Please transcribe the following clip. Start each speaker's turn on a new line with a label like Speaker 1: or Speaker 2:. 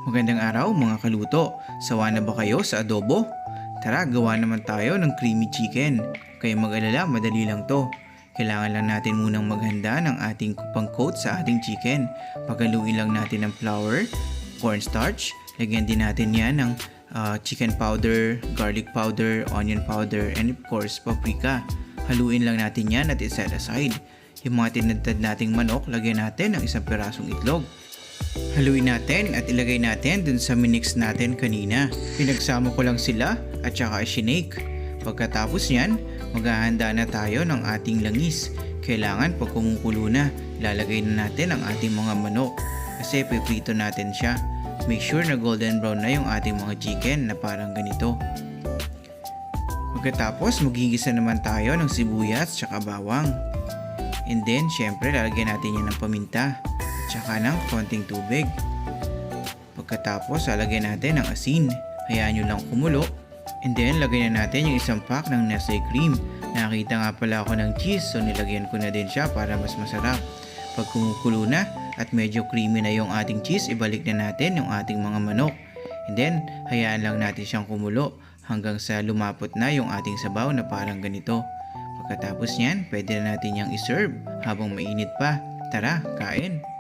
Speaker 1: Magandang araw mga kaluto. Sawa na ba kayo sa adobo? Tara, gawa naman tayo ng creamy chicken. Kaya mag-alala, madali lang to. Kailangan lang natin munang maghanda ng ating pang-coat sa ating chicken. Paghaluin lang natin ng flour, cornstarch. Lagyan din natin yan ng chicken powder, garlic powder, onion powder, and of course, paprika. Haluin lang natin yan at iset aside. Yung mga tinadtad nating manok, lagyan natin ng isang pirasong itlog. Haluin natin at ilagay natin dun sa minix natin kanina. Pinagsama ko lang sila at saka shinake. Pagkatapos nyan, maghahanda na tayo ng ating langis. Kailangan pag kumukulo na, lalagay na natin ang ating mga manok. Kasi piprito natin siya. Make sure na golden brown na yung ating mga chicken na parang ganito. Pagkatapos, magigisa naman tayo ng sibuyas at saka bawang. And then, syempre, lalagyan natin yan ng paminta. Tsaka ng konting tubig. Pagkatapos, lalagyan natin ng asin. Hayaan nyo lang kumulo. And then, lagyan na natin yung isang pack ng Nestle cream. Nakita nga pala ako ng cheese, so nilagyan ko na din siya para mas masarap. Pag kumukulo na at medyo creamy na yung ating cheese, ibalik na natin yung ating mga manok. And then, hayaan lang natin siyang kumulo hanggang sa lumapot na yung ating sabaw na parang ganito. Pagkatapos niyan, pwede na natin yung iserve habang mainit pa. Tara, kain!